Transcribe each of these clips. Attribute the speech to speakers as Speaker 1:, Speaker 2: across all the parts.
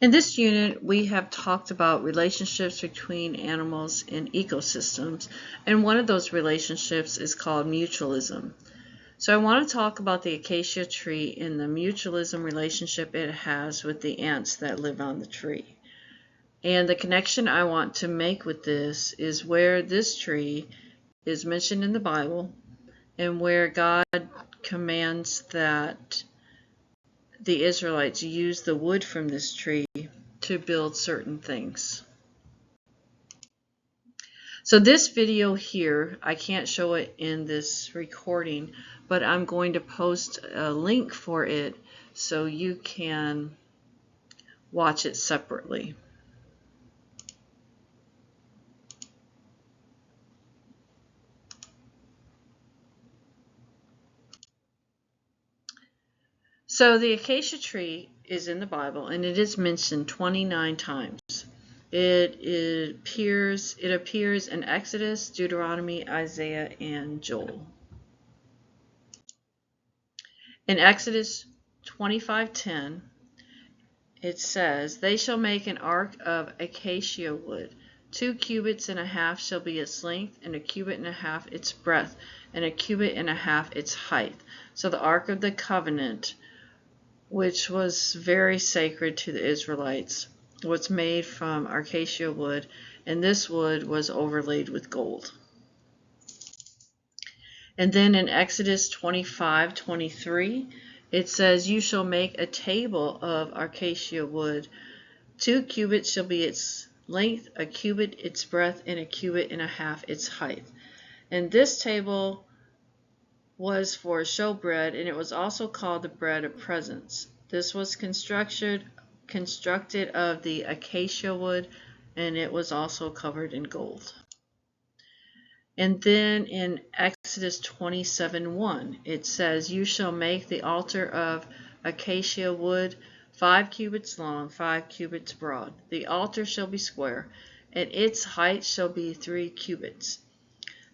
Speaker 1: In this unit, we have talked about relationships between animals and ecosystems, and one of those relationships is called mutualism. So I want to talk about the acacia tree and the mutualism relationship it has with the ants that live on the tree. And the connection I want to make with this is where this tree is mentioned in the Bible and where God commands that the Israelites use the wood from this tree to build certain things. So this video here, I can't show it in this recording, but I'm going to post a link for it so you can watch it separately. So the acacia tree is in the Bible and it is mentioned 29 times. It appears in Exodus, Deuteronomy, Isaiah, and Joel. In Exodus 25:10, it says, "They shall make an ark of acacia wood. 2 cubits and a half shall be its length, and a cubit and a half its breadth, and a cubit and a half its height." So the Ark of the Covenant, which was very sacred to the Israelites, was made from acacia wood, and this wood was overlaid with gold. And then in Exodus 25:23, it says, "You shall make a table of acacia wood. 2 cubits shall be its length, a cubit its breadth, and a cubit and a half its height." And this table was for showbread, and it was also called the bread of presence. This was constructed of the acacia wood, and it was also covered in gold. And then in Exodus 27:1, it says, "You shall make the altar of acacia wood, 5 cubits long, 5 cubits broad. The altar shall be square, and its height shall be 3 cubits.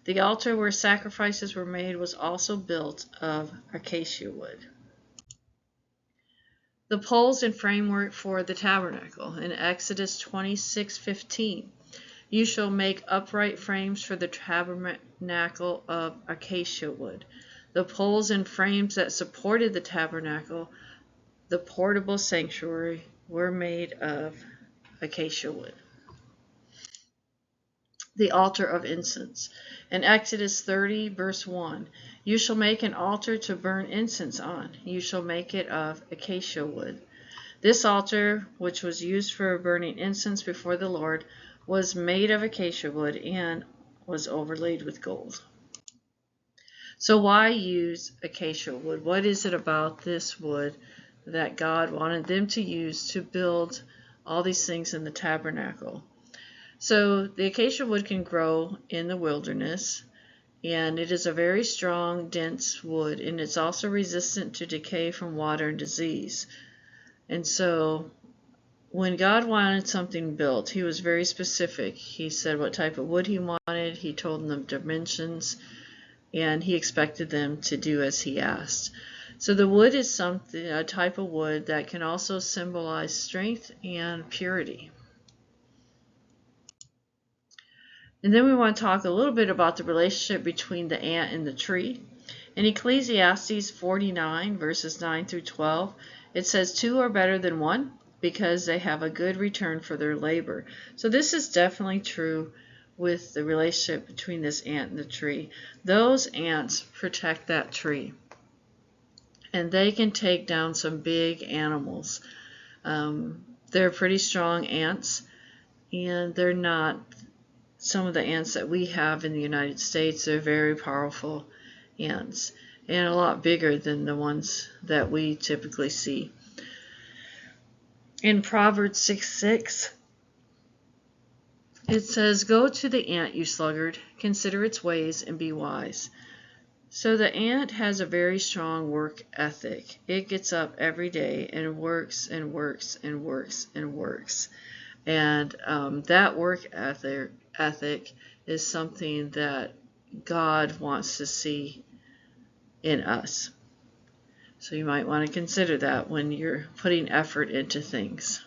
Speaker 1: The altar where sacrifices were made was also built of acacia wood." The poles and framework for the tabernacle in Exodus 26:15. "You shall make upright frames for the tabernacle of acacia wood." The poles and frames that supported the tabernacle, the portable sanctuary, were made of acacia wood. The altar of incense. In Exodus 30, verse 1, "You shall make an altar to burn incense on. You shall make it of acacia wood." This altar, which was used for burning incense before the Lord, was made of acacia wood and was overlaid with gold. So why use acacia wood? What is it about this wood that God wanted them to use to build all these things in the tabernacle? So the acacia wood can grow in the wilderness, and it is a very strong, dense wood, and it's also resistant to decay from water and disease. And so when God wanted something built, he was very specific. He said what type of wood he wanted, he told them the dimensions, and he expected them to do as he asked. So the wood is a type of wood that can also symbolize strength and purity. And then we want to talk a little bit about the relationship between the ant and the tree. In Ecclesiastes 49, verses 9 through 12, it says, "Two are better than one, because they have a good return for their labor." So this is definitely true with the relationship between this ant and the tree. Those ants protect that tree, and they can take down some big animals. They're pretty strong ants, and they're not some of the ants that we have in the United States. Are very powerful ants and a lot bigger than the ones that we typically see. In Proverbs 6:6, it says, "Go to the ant, you sluggard, consider its ways and be wise." So the ant has a very strong work ethic. It gets up every day and works and works and works and works. And that work ethic is something that God wants to see in us. So you might want to consider that when you're putting effort into things.